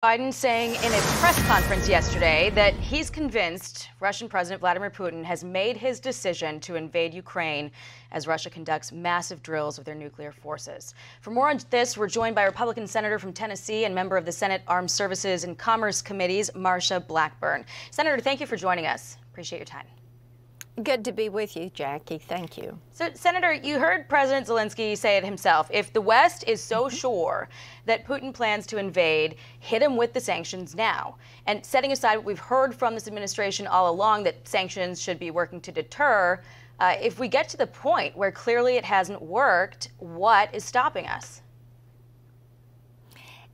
Biden saying in a press conference yesterday that he's convinced Russian President Vladimir Putin has made his decision to invade Ukraine as Russia conducts massive drills of their nuclear forces. For more on this, we're joined by Republican Senator from Tennessee and member of the Senate Armed Services and Commerce Committees, Marsha Blackburn. Senator, thank you for joining us. Appreciate your time. Good to be with you, Jackie. Thank you. So, Senator, you heard President Zelensky say it himself. If the West is so sure that Putin plans to invade, hit him with the sanctions now. And setting aside what we've heard from this administration all along, that sanctions should be working to deter, if we get to the point where clearly it hasn't worked, what is stopping us?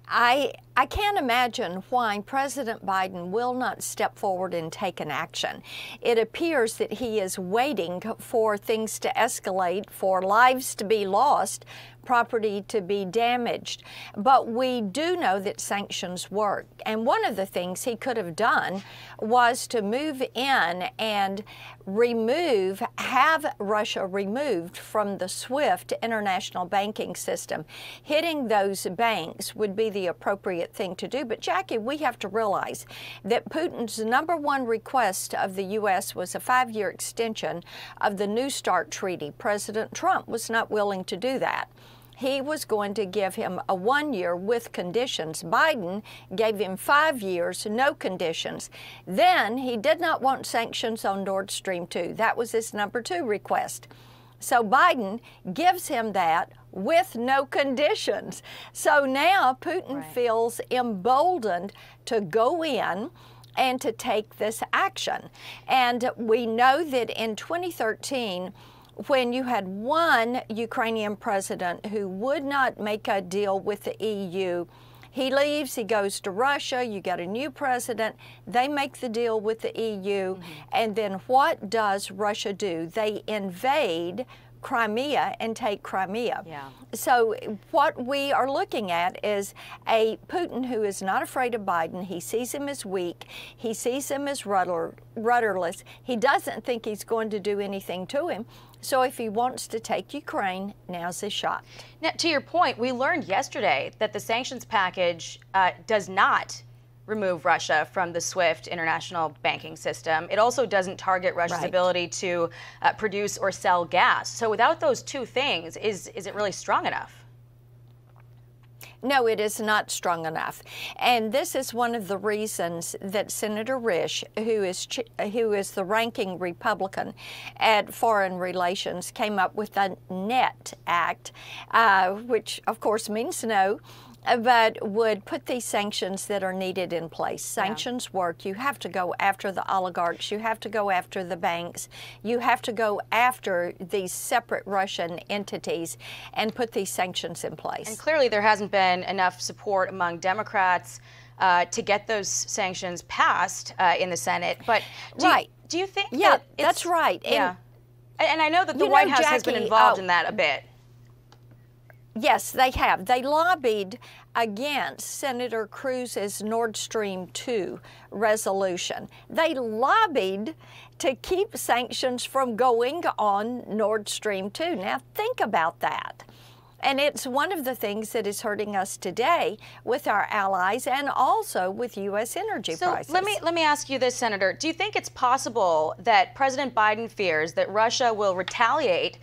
I can't imagine why President Biden will not step forward and take an action. It appears that he is waiting for things to escalate, for lives to be lost, property to be damaged. But we do know that sanctions work. And one of the things he could have done was to move in and have Russia removed from the SWIFT international banking system. Hitting those banks would be the appropriate thing to do. But Jackie, we have to realize that Putin's #1 request of the U.S. was a 5-year extension of the New START treaty. President Trump was not willing to do that. He was going to give him a 1 year with conditions. Biden gave him 5 years, no conditions. Then he did not want sanctions on Nord Stream 2. That was his #2 request. So Biden gives him that with no conditions. So now Putin feels emboldened to go in and to take this action. And we know that in 2013, when you had one Ukrainian president who would not make a deal with the EU, he leaves, he goes to Russia, you get a new president, they make the deal with the EU, and then what does Russia do? They invade Crimea and take Crimea. So what we are looking at is a Putin who is not afraid of Biden. He sees him as weak. He sees him as rudderless. He doesn't think he's going to do anything to him. So if he wants to take Ukraine, now's his shot. Now, to your point, we learned yesterday that the sanctions package does not remove Russia from the SWIFT international banking system. It also doesn't target Russia's ability to produce or sell gas. So without those two things, is it really strong enough? No, it is not strong enough. And this is one of the reasons that Senator Risch, who is the ranking Republican at Foreign Relations, came up with the NET Act, which of course means no, but would put these sanctions that are needed in place. Sanctions work. You have to go after the oligarchs. You have to go after the banks. You have to go after these separate Russian entities and put these sanctions in place. And clearly there hasn't been enough support among Democrats to get those sanctions passed in the Senate. But do you think that's right. And I know that the White House has been involved in that a bit. Yes, they have. They lobbied against Senator Cruz's Nord Stream 2 resolution. They lobbied to keep sanctions from going on Nord Stream 2. Now, think about that. And it's one of the things that is hurting us today with our allies and also with U.S. energy prices. So let me ask you this, Senator. Do you think it's possible that President Biden fears that Russia will retaliate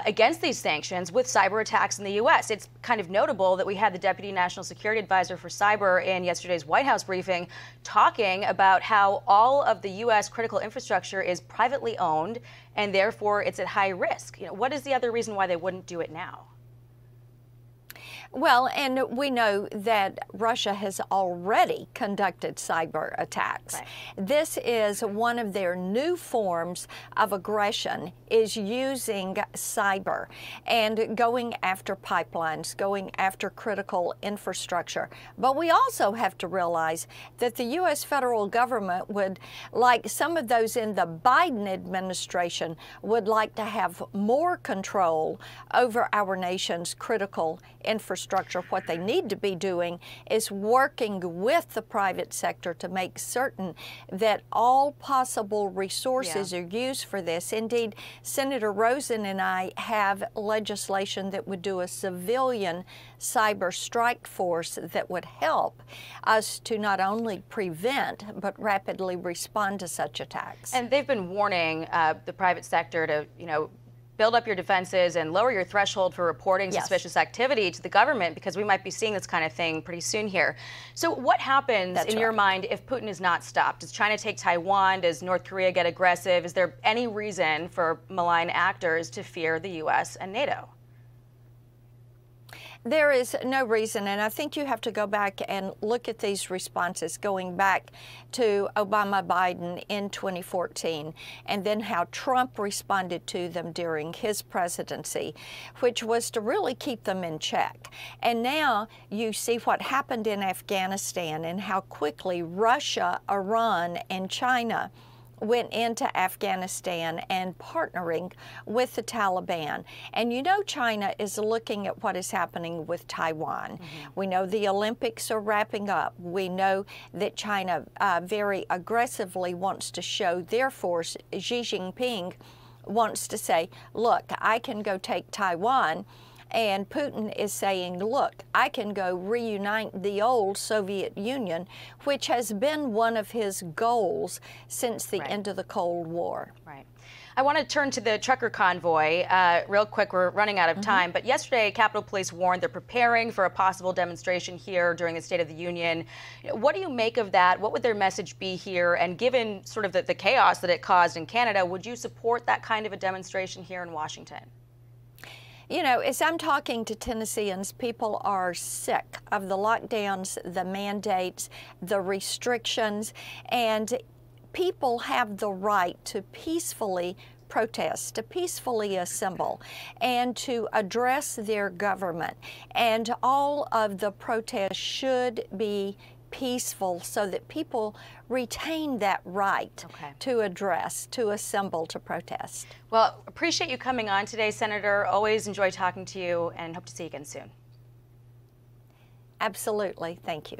against these sanctions with cyber attacks in the U.S.? It's kind of notable that we had the Deputy National Security Advisor for Cyber in yesterday's White House briefing talking about how all of the U.S. critical infrastructure is privately owned and therefore it's at high risk. What is the other reason why they wouldn't do it now? Well, and we know that Russia has already conducted cyber attacks. This is one of their new forms of aggression, is using cyber and going after pipelines, going after critical infrastructure. But we also have to realize that the U.S. federal government would, like some of those in the Biden administration, would like to have more control over our nation's critical infrastructure. infrastructure. What they need to be doing is working with the private sector to make certain that all possible resources are used for this. Indeed, Senator Rosen and I have legislation that would do a civilian cyber strike force that would help us to not only prevent but rapidly respond to such attacks. And they've been warning the private sector to, build up your defenses and lower your threshold for reporting suspicious activity to the government, because we might be seeing this kind of thing pretty soon here. So what happens in your mind if Putin is not stopped? Does China take Taiwan? Does North Korea get aggressive? Is there any reason for malign actors to fear the U.S. and NATO? There is no reason, and I think you have to go back and look at these responses going back to Obama-Biden in 2014, and then how Trump responded to them during his presidency, which was to really keep them in check. And now you see what happened in Afghanistan and how quickly Russia, Iran, and China went into Afghanistan and partnering with the Taliban. And China is looking at what is happening with Taiwan. We know the Olympics are wrapping up. We know that China very aggressively wants to show their force. Xi Jinping wants to say, look, I can go take Taiwan. And Putin is saying, look, I can go reunite the old Soviet Union, which has been one of his goals since the end of the Cold War. Right. I want to turn to the trucker convoy real quick. We're running out of time. But yesterday, Capitol Police warned they're preparing for a possible demonstration here during the State of the Union. What do you make of that? What would their message be here? And given sort of the chaos that it caused in Canada, would you support that kind of a demonstration here in Washington? As I'm talking to Tennesseans, people are sick of the lockdowns, the mandates, the restrictions, and people have the right to peacefully protest, to peacefully assemble, and to address their government. And all of the protests should be peaceful so that people retain that right to address, to assemble, to protest. Well, appreciate you coming on today, Senator. Always enjoy talking to you and hope to see you again soon. Absolutely. Thank you.